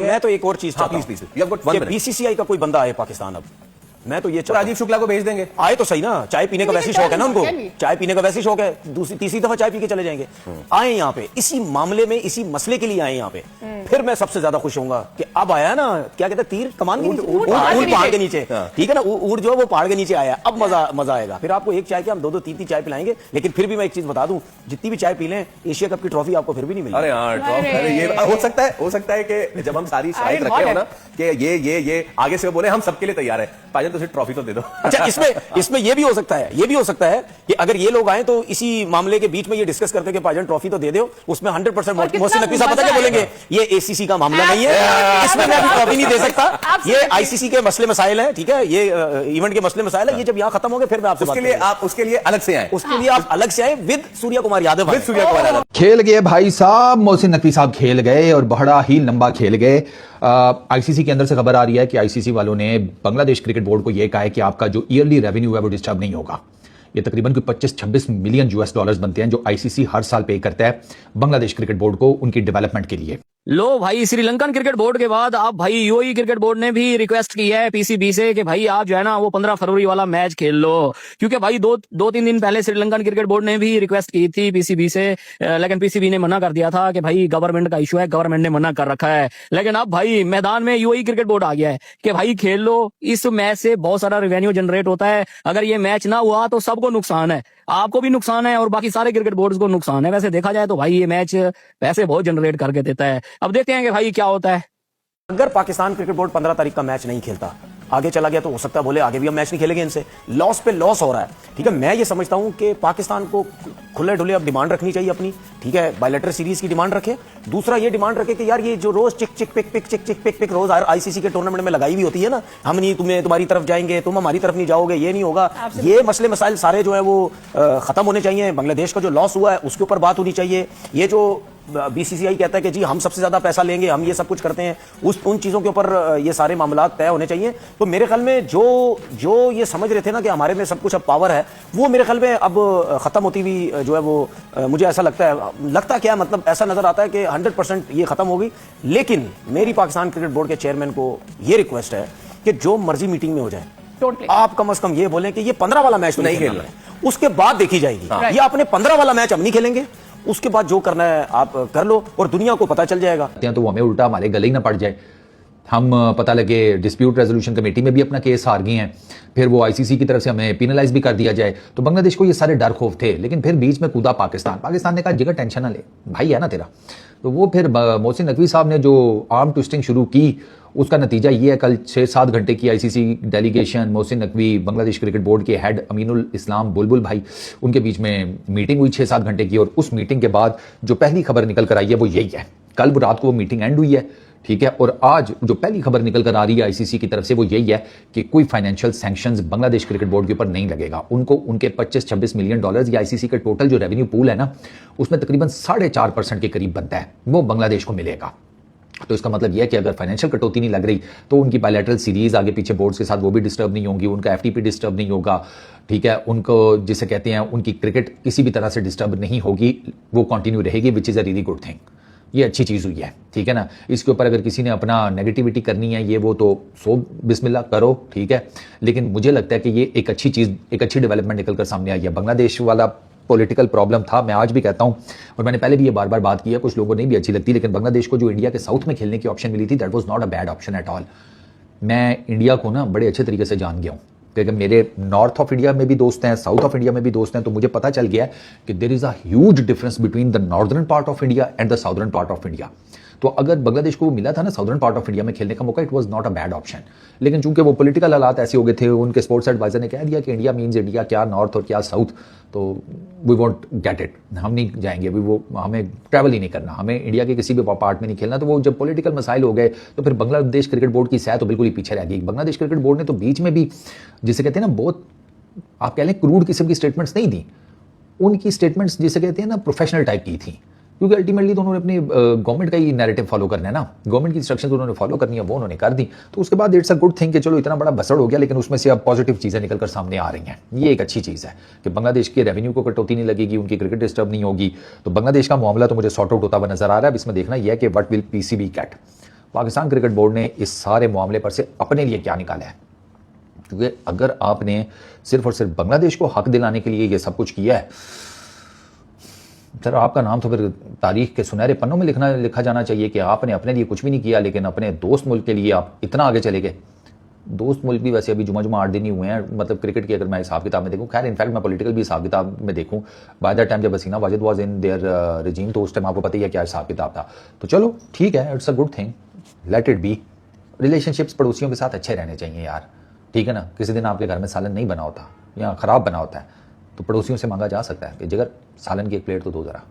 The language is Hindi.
मैं तो एक और चीज बीसीसीआई का कोई बंदा आए पाकिस्तान, अब मैं तो ये राजीव शुक्ला को भेज देंगे, आए तो सही ना, चाय पीने का वैसे शौक है ना उनको, चाय पीने का वैसे शौक है, दूसरी तीसरी दफा चाय पी के चले जाएंगे। आए यहाँ पे इसी मामले में, इसी मसले के लिए आए यहाँ पे, फिर मैं सबसे ज्यादा खुश होऊंगा कि अब आया ना, क्या कहते हैं, तीर कमान के नीचे, ऊंट पहाड़ के नीचे, ठीक है ना, ऊंट जो है वो पहाड़ के नीचे आया, अब मजा आएगा। फिर आपको एक चाय के हम दो तीन चाय पिलाएंगे, लेकिन फिर भी मैं एक चीज बता दूं, जितनी भी चाय पी लें, एशिया कप की ट्रॉफी आपको फिर भी नहीं मिलेगी। अरे यार ट्रॉफी, ये हो सकता है कि जब हम सारी शायद रखे हो ना कि ये आगे से बोले हम सबके लिए तैयार है, पाजन तो सिर्फ ट्रॉफी तो दे दो। अच्छा, इसमें ये भी हो सकता है, कि अगर ये लोग आए तो इसी मामले के बीच में ये डिस्कस करते कि पाजन ट्रॉफी तो दे दो, उसमें 100% मोहसिन नकवी साहब पता क्या बोलेंगे, ये एसीसी का मामला नहीं है, इसमें मैं अभी ट्रॉफी नहीं दे सकता, ये आईसीसी के मसले मसाइल हैं, ठीक है, ये इवेंट के मसले मसाइल है, ये जब यहाँ खत्म हो गए फिर मैं आपसे उसके लिए अलग से आए, विद सूर्या कुमार यादव। खेल गए भाई साहब, मोहसिन नकवी साहब खेल गए और बड़ा ही लंबा खेल गए। आईसीसी के अंदर से खबर आ रही है कि आईसीसी वालों ने बांग्लादेश क्रिकेट बोर्ड को यह कहा है कि आपका जो ईयरली रेवेन्यू है वो डिस्टर्ब नहीं होगा। ये तकरीबन 25-26 मिलियन US डॉलर्स बनते हैं जो आईसीसी हर साल पे करता है बांग्लादेश क्रिकेट बोर्ड को उनकी डेवलपमेंट के लिए। लो भाई, श्रीलंकन क्रिकेट बोर्ड के बाद अब भाई यूएई क्रिकेट बोर्ड ने भी रिक्वेस्ट की है पीसीबी से कि भाई आप जो है ना वो 15 फरवरी वाला मैच खेल लो, क्योंकि भाई दो तीन दिन पहले श्रीलंकन क्रिकेट बोर्ड ने भी रिक्वेस्ट की थी पीसीबी से, लेकिन पीसीबी ने मना कर दिया था कि भाई गवर्नमेंट का इशू है, गवर्नमेंट ने मना कर रखा है। लेकिन अब भाई मैदान में यूएई क्रिकेट बोर्ड आ गया है कि भाई खेल लो, इस मैच से बहुत सारा रेवेन्यू जनरेट होता है, अगर ये मैच ना हुआ तो सबको नुकसान है, आपको भी नुकसान है और बाकी सारे क्रिकेट बोर्ड्स को नुकसान है। वैसे देखा जाए तो भाई ये मैच पैसे बहुत जनरेट करके देता है। अब देखते हैं कि भाई क्या होता है। अगर पाकिस्तान क्रिकेट बोर्ड 15 तारीख का मैच नहीं खेलता, आगे चला गया, तो हो सकता है बोले आगे भी हम मैच नहीं खेलेंगे इनसे, लॉस पे लॉस हो रहा है, ठीक है। मैं ये समझता हूं कि पाकिस्तान को खुले ढुले अब डिमांड रखनी चाहिए अपनी, ठीक है, बायलैटरल सीरीज की डिमांड रखे। दूसरा ये डिमांड रखे कि यार ये जो रोज चिक चिक पिक पिक चिक चिक पिक पिक रोज आईसीसी के टूर्नामेंट में लगाई हुई होती है ना, हम नहीं तुम्हारी तरफ जाएंगे, तुम हमारी तरफ नहीं जाओगे, ये नहीं होगा, ये मसले मसाइल सारे जो है वो खत्म होने चाहिए। बांग्लादेश का जो लॉस हुआ है उसके ऊपर बात होनी चाहिए। ये जो बीसीसीआई कहता है कि जी हम सबसे ज्यादा पैसा लेंगे, हम ये सब कुछ करते हैं, उन चीजों के ऊपर ये सारे मामला तय होने चाहिए। तो मेरे ख्याल में जो ये समझ रहे थे ना कि हमारे में सब कुछ अब पावर है, वो मेरे ख्याल में अब खत्म होती हुई जो है वो मुझे ऐसा लगता क्या मतलब ऐसा नजर आता है कि 100% ये खत्म होगी। लेकिन मेरी पाकिस्तान क्रिकेट बोर्ड के चेयरमैन को ये रिक्वेस्ट है कि जो मर्जी मीटिंग में हो जाए, आप कम से कम ये बोलें कि ये 15 वाला मैच नहीं खेलना है, उसके बाद देखी जाएगी। ये अपने 15 वाला मैच हम नहीं खेलेंगे, उसके बाद जो करना है आप कर लो और दुनिया को पता चल जाएगा। तो वो हमें उल्टा हमारे गले ही ना पड़ जाए, हम पता लगे डिस्प्यूट रेजोल्यूशन कमेटी में भी अपना केस हार गए हैं, फिर वो आईसीसी की तरफ से हमें पिनलाइज भी कर दिया जाए। तो बांग्लादेश को ये सारे डर खौफ थे, लेकिन फिर बीच में कूदा पाकिस्तान ने कहा जगह टेंशन ना ले भाई, है ना तेरा। तो वो फिर मोहसिन नकवी साहब ने जो आर्म ट्विस्टिंग शुरू की, उसका नतीजा ये है कल 6-7 घंटे की ICC delegation, Mohsin Naqvi, Bangladesh cricket board के हेड अमीनुल इस्लाम बुलबुल भाई, उनके बीच में मीटिंग हुई 6-7 घंटे की। और उस मीटिंग के बाद जो पहली खबर निकल कर आई है वो यही है, कल रात को वो मीटिंग एंड हुई है, ठीक है। और आज जो पहली खबर निकल कर आ रही है आईसीसी की तरफ से वो यही है कि कोई financial sanctions Bangladesh cricket board के ऊपर नहीं लगेगा। उनको उनके 25-26 मिलियन डॉलर या आईसीसी का टोटल जो रेवेन्यू पूल है ना, उसमें तकरीबन 4.5% के करीब बनता है, वो बांग्लादेश को मिलेगा। तो इसका मतलब यह है कि अगर फाइनेंशियल कटौती नहीं लग रही तो उनकी बायलैटरल सीरीज आगे पीछे बोर्ड्स के साथ वो भी डिस्टर्ब नहीं होंगी, उनका एफटीपी डिस्टर्ब नहीं होगा, ठीक है, उनको जिसे कहते हैं उनकी क्रिकेट किसी भी तरह से डिस्टर्ब नहीं होगी, वो कंटिन्यू रहेगी, which is a really good thing. ये अच्छी चीज़ हुई है, ठीक है ना। इसके ऊपर अगर किसी ने अपना नेगेटिविटी करनी है ये वो तो सो बिस्मिल्लाह करो, ठीक है। लेकिन मुझे लगता है कि ये एक अच्छी चीज़, एक अच्छी डेवलपमेंट निकल कर सामने आई है। बांग्लादेश वाला पॉलिटिकल प्रॉब्लम था, मैं आज भी कहता हूं और मैंने पहले भी ये बार बार बात की है, कुछ लोगों ने भी अच्छी लगती, लेकिन बांग्लादेश को जो इंडिया के साउथ में खेलने की ऑप्शन मिली थी, that was not a bad option at all. मैं इंडिया को ना बड़े अच्छे तरीके से जान गया हूं, क्योंकि मेरे नॉर्थ ऑफ इंडिया में भी दोस्त हैं, साउथ ऑफ इंडिया में भी दोस्त हैं, तो मुझे पता चल गया कि there is a huge difference between the northern part of India and the southern part of India. तो अगर बांग्लादेश को मिला था ना साउदर्न पार्ट ऑफ इंडिया में खेलने का मौका, it was not a bad option. लेकिन चूंकि वो पॉलिटिकल हालात ऐसे हो गए थे, उनके स्पोर्ट्स एडवाइजर ने कह दिया कि इंडिया मीन्स इंडिया, क्या नॉर्थ और क्या साउथ, तो वी वॉन्ट गेट इट, हम नहीं जाएंगे, वो हमें ट्रैवल ही नहीं करना, हमें इंडिया के किसी भी पार्ट में नहीं खेलना। तो वो जब पॉलिटिकल मसाइल हो गए तो फिर बांग्लादेश क्रिकेट बोर्ड की सह तो बिल्कुल ही पीछे रह गई। बांग्लादेश क्रिकेट बोर्ड ने तो बीच में भी जिसे कहते हैं ना बहुत आप कह लें क्रूड किस्म की स्टेटमेंट्स नहीं दी, उनकी स्टेटमेंट्स जिसे कहते हैं ना प्रोफेशनल टाइप की थी, क्योंकि अल्टीमेटली तो उन्होंने अपनी गवर्नमेंट का ही नैरेटिव फॉलो करना है ना, गवर्नमेंट की इंस्ट्रक्शंस उन्होंने फॉलो करनी है, वो उन्होंने कर दी। तो उसके बाद इट्स अ गुड थिंग कि चलो इतना बड़ा बसड़ हो गया, लेकिन उसमें से अब पॉजिटिव चीज़ें निकल कर सामने आ रही हैं। ये एक अच्छी चीज़ है कि बांग्लादेश के रेवेन्यू को कटौती नहीं लगेगी, उनकी क्रिकेट डिस्टर्ब नहीं होगी। तो बांग्लादेश का मामला तो मुझे सॉर्ट आउट होता हुआ नजर आ रहा है। अब इसमें देखना यह है कि what will PCB get, Pakistan cricket board ने इस सारे मामले पर से अपने लिए क्या निकाला है, क्योंकि अगर आपने सिर्फ और सिर्फ बांग्लादेश को हक दिलाने के लिए ये सब कुछ किया है, सर आपका नाम तो फिर तारीख के सुनहरे पन्नों में लिखा जाना चाहिए कि आपने अपने लिए कुछ भी नहीं किया, लेकिन अपने दोस्त मुल्क के लिए आप इतना आगे चले गए। दोस्त मुल्क भी वैसे अभी जुमा 8 दिन ही हुए हैं, मतलब क्रिकेट की अगर मैं हिसाब किताब में देखूं, खैर इनफैक्ट मैं पॉलिटिकल भी हिसाब किताब में देखूं, बाय द टाइम जब Hasina Wajed was in their regime, तो उस टाइम आपको पता ही है क्या हिसाब किताब था। तो चलो ठीक है, it's a good thing, let it be. Relationships पड़ोसियों के साथ अच्छे रहने चाहिए यार, ठीक है ना। किसी दिन आपके घर में सालन नहीं बना होता या खराब बना होता है तो पड़ोसियों से मांगा जा सकता है कि जिगर सालन की एक प्लेट तो दो जरा।